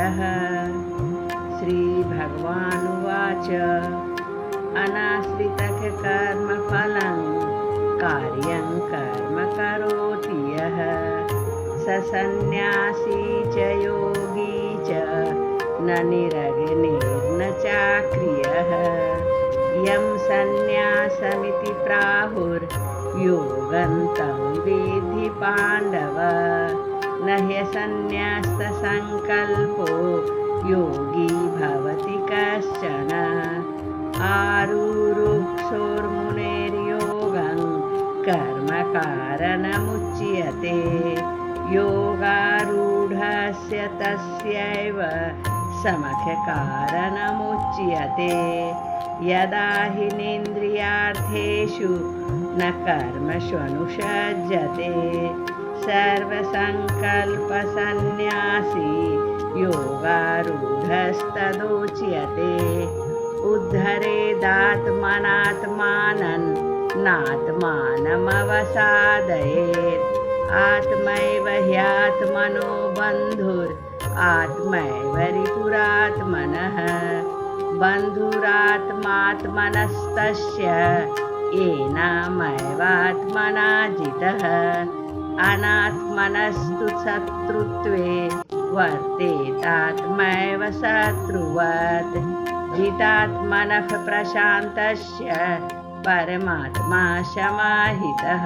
प्रियः। श्रीभगवानुवाच अनाश्रितः कर्मफलं कार्यं कर्म करोति यः स सन्न्यासी च योगी च न निरग्निर्न चाक्रियः। यं सन्न्यासमिति प्राहुर्योगं तं विद्धि पाण्डव। न ह्यसन्न्यस्तसङ्कल्पो योगी भवति कश्चन। आरुरुक्षोर्मुनेर्योगं कर्मकारणमुच्यते। योगारूढस्य तस्यैव समख्यकारणमुच्यते। यदा हि निन्द्रियार्थेषु न कर्मष्वनुषज्यते सर्वसङ्कल्पसन्न्यासी योगारूढस्तदोच्यते। उद्धरेदात्मनात्मानं नात्मानमवसादयेत्। आत्मैव ह्यात्मनो बन्धुरात्मैव रिपुरात्मनः। बन्धुरात्मात्मनस्तस्य येनामेवात्मना जितः। अनात्मनस्तु शत्रुत्वे वर्तेतात्मैव शत्रुवत्। जितात्मनः प्रशान्तस्य परमात्मा समाहितः।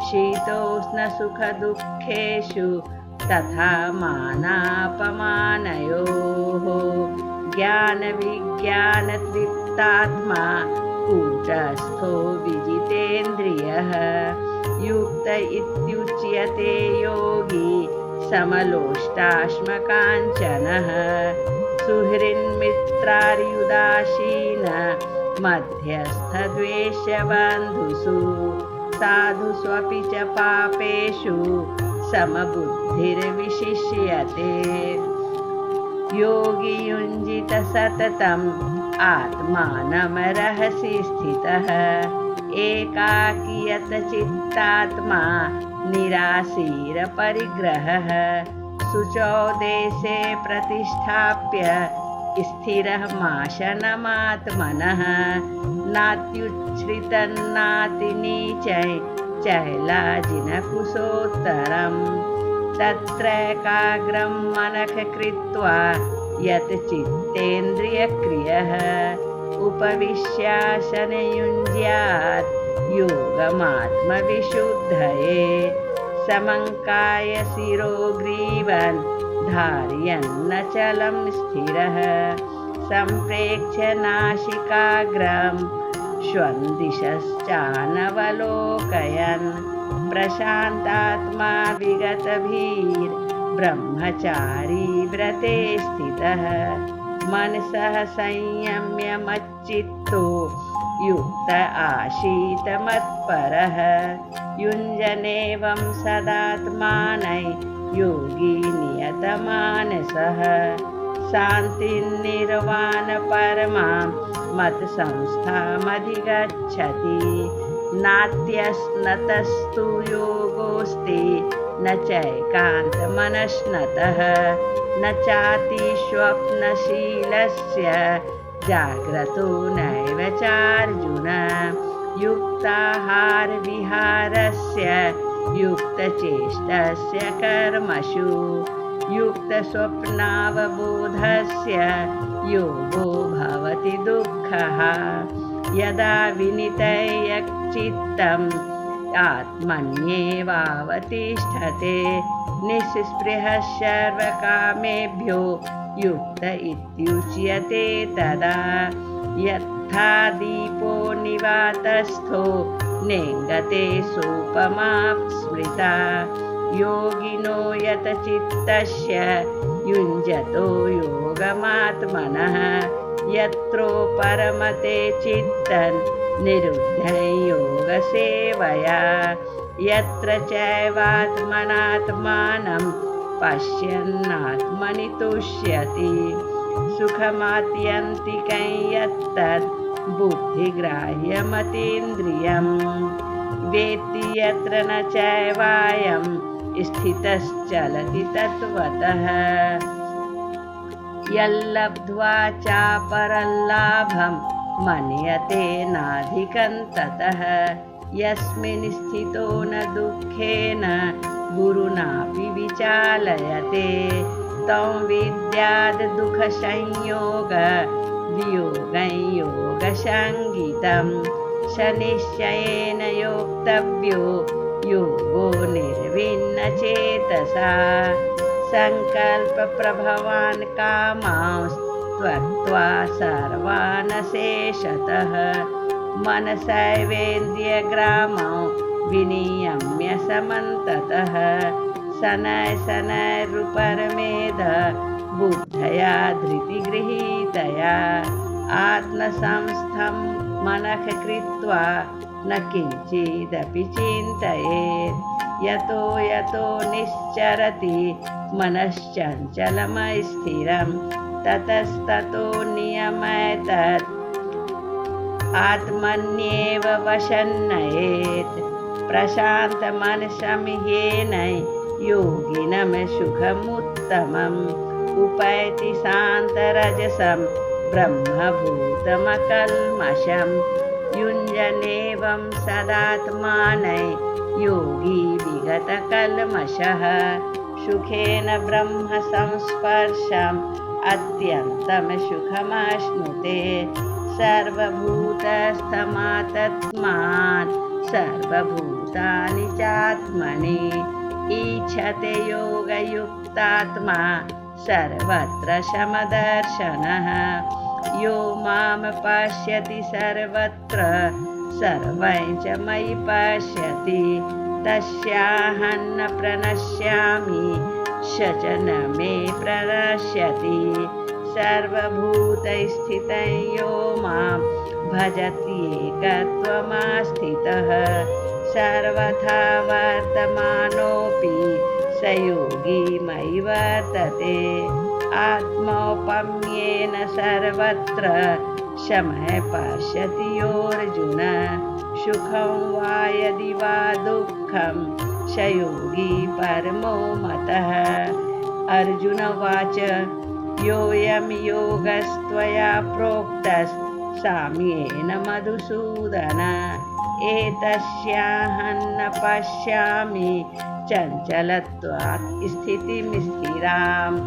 शीतोष्णसुखदुःखेषु तथा मानापमानयोः। ज्ञानविज्ञानतृप्तात्मा कूटस्थो विजितेन्द्रियः। युक्त इत्युच्यते योगी समलोष्टाश्मकाञ्चनः। सुहृन्मित्रार्युदासीन मध्यस्थद्वेषबन्धुषु। साधुष्वपि च पापेषु समबुद्धिर्विशिष्यते। योगी युञ्जित सततम् आत्मानं रहसि स्थितः। एकाकीयतचित्तात्मा निराशीरपरिग्रहः। शुचौ देशे प्रतिष्ठाप्य स्थिरः माशनमात्मनः। नात्युच्छ्रितन्नातिनीचै चैलाजिनकुशोत्तरम्। तत्रैकाग्रं मनः कृत्वा यत् चित्तेन्द्रियक्रियः। उपविश्यासने योगमात्मविशुद्धये। समङ्काय शिरो ग्रीवन् धारयन्नचलं स्थिरः। सम्प्रेक्ष्य नासिकाग्रं श्वन्दिशश्चानवलोकयन्। प्रशान्तात्मा विगतभिर्ब्रह्मचारी व्रते स्थितः। मनसः संयम्य मच्चित्तो युक्त आसीत मत्परः। युञ्जनेवं सदात्मानै योगी नियतमानसः। शान्तिर्निर्वाणपरमां मत्संस्थामधिगच्छति। नात्यस्नतस्तु योगोऽस्ति न चैकान्तमनस्नतः। न चातिस्वप्नशीलस्य जाग्रतो नैव चार्जुन। युक्ताहारविहारस्य युक्तचेष्टस्य कर्मसु। युक्तस्वप्नावबोधस्य योगो भवति दुःखः। यदा विनितयचित्तम् आत्मन्येवावतिष्ठते। निःस्पृहः सर्वकामेभ्यो युक्त इत्युच्यते तदा। यथा दीपो निवातस्थो नेङ्गते सोपमा स्मृता। योगिनो यतचित्तस्य युञ्जतो योगमात्मनः। यत्रो परमते चित्तं निरुद्धं योगसेवया। यत्र चैवात्मनात्मानं पश्यन्नात्मनि तुष्यति। सुखमात्यन्तिकं यत्तद् बुद्धिग्राह्यमतीन्द्रियम्। वेत्ति यत्र न चैवायं स्थितश्चलति तत्त्वतः। यल्लब्ध्वा चापरल्लाभं मन्यते नाधिकं ततः यस्मिन् स्थितो न दुःखेन गुरुणापि विचालयते तं विद्याद् दुःखसंयोग वियोगं योगसंज्ञितं शनिश्चयेन योक्तव्यो योगो निर्विण्णचेतसा संकल्पप्रभवान् कामांस् त्यक्त्वा सर्वान् शेषतः मनसैवेन्द्रियग्रामौ विनियम्य समन्ततः शनैरुपरमेध बुद्धया धृतिगृहीतया आत्मसंस्थं मनः कृत्वा न किञ्चिदपि चिन्तयेत् यतो यतो निश्चरति मनश्चञ्चलमस्थिरं ततस्ततो नियमैतत् आत्मन्येव वशन्नयेत् प्रशान्तमनसं येन योगिनं सुखमुत्तमम् उपैति शान्तरजसं ब्रह्मभूतमकल्मषं युञ्जनेवं सदात्मानं योगी विगतकल्मषः सुखेन ब्रह्म संस्पर्शम् अत्यन्तं सुखमाश्नुते सर्वभूतस्थमात्मान् सर्वभूतानि चात्मनि ईक्षते योगयुक्तात्मा सर्वत्र समदर्शनः यो मां पश्यति सर्वत्र सर्वं च मयि पश्यति तस्याहं न प्रणश्यामि स च न मे प्रणश्यति सर्वभूतस्थितं यो मां भजत्येकत्वमास्थितः सर्वथा वर्तमानोऽपि स योगी मयि वर्तते आत्मौपम्येन सर्वत्र शमः पश्यति योऽर्जुन सुखं वा यदि वा दुःखं स योगी परमो मतः अर्जुन उवाच योऽयं योगस्त्वया प्रोक्तस्साम्येन मधुसूदन एतस्याहं न पश्यामि चञ्चलत्वात् स्थितिं स्थिराम्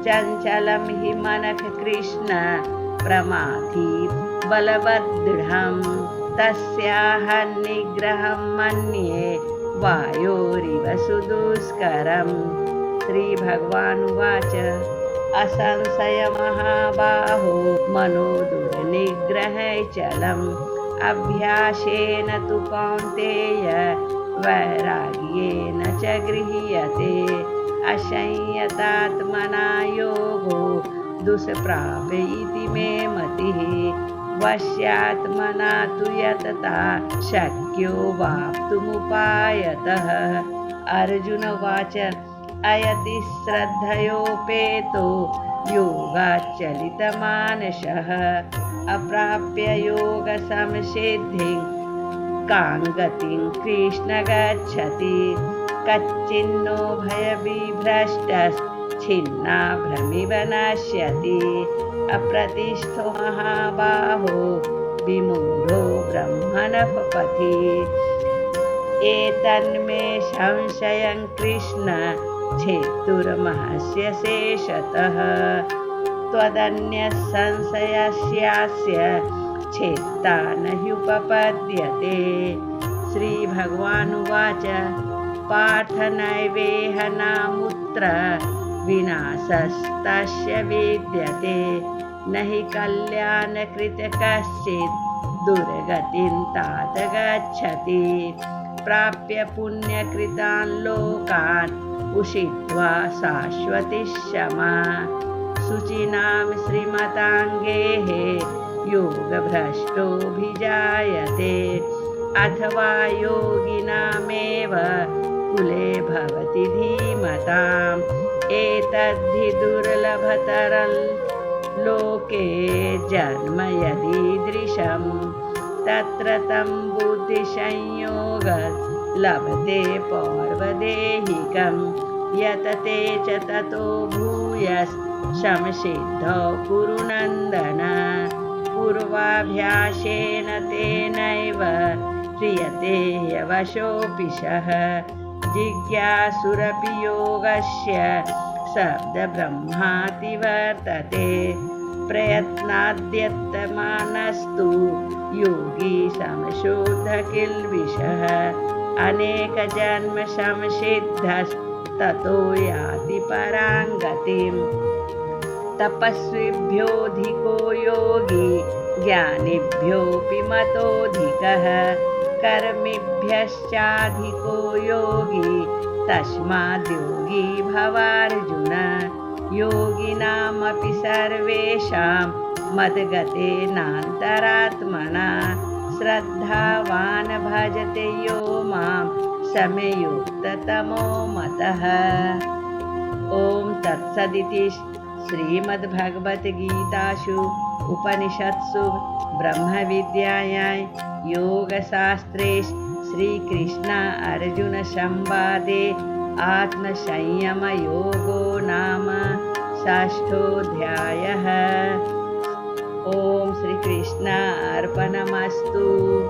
चञ्चलं हि मनः कृष्ण प्रमाथि बलवद्दृढं तस्याहं निग्रहं मन्ये वायोरिव सुदुष्करम् श्रीभगवानुवाच असंशयमहाबाहो मनो दुर्निग्रहैचलम् अभ्यासेन तु कौन्तेय वैराग्येन च गृह्यते असंयतात्मना योगो दुष्प्राप इति मे मतिः वश्यात्मना तु यतता शक्यो वाप्तुमुपायतः अर्जुन उवाच अयति श्रद्धयोपेतो योगाच्चलितमानसः अप्राप्य योगसंसिद्धिं कां गतिं कृष्ण गच्छति कच्चिन्नो भयविभ्रष्टश्छिन्नाभ्रमिव नश्यति अप्रतिष्ठो महाबाहो विमूढो ब्रह्मणः पथि एतन्मे संशयं कृष्ण छेत्तुर्महस्य शेषतः त्वदन्यः संशयस्यास्य छेत्ता न ह्युपपद्यते श्रीभगवानुवाच पार्थ नैवेह नामुत्र विनाशस्तस्य विद्यते न हि कल्याणकृत कश्चित् दुर्गतिं तात गच्छति प्राप्य पुण्यकृतान् लोकान् उषित्वा शाश्वती क्षमा शुचिनां श्रीमताङ्गेः योगभ्रष्टोऽभिजायते अथवा योगिनामेव कुले भवति धीमताम् एतद्धि दुर्लभतरं लोके जन्म यदीदृशं तत्र तं बुद्धिसंयोगं लभते पौर्वदेहिकं यतते च ततो भूयस् शमसिद्धौ कुरु नन्दन पूर्वाभ्यासेन तेनैव क्रियते ह्यवशोऽपिशः जिज्ञासुरपि योगस्य शब्दब्रह्माति वर्तते प्रयत्नाद्यत्तमानस्तु योगी समशोधकिल्बिषः अनेकजन्म संसिद्धस्ततो याति परां गतिम् तपस्विभ्योऽधिको योगी ज्ञानिभ्योऽपि मतोऽधिकः कर्मिभ्यश्चाधिको योगी तस्माद्योगी भवार्जुन योगिनामपि सर्वेषां मद्गतेनान्तरात्मना श्रद्धावान् भजते यो मां समयुक्ततमो मतः। ॐ तत्सदिति श्रीमद्भगवद्गीतासु उपनिषत्सु ब्रह्मविद्यायां योगशास्त्रे श्रीकृष्ण अर्जुन संवादे आत्मसंयमयोगो नाम षष्ठोऽध्यायः। ॐ श्रीकृष्णार्पणमस्तु।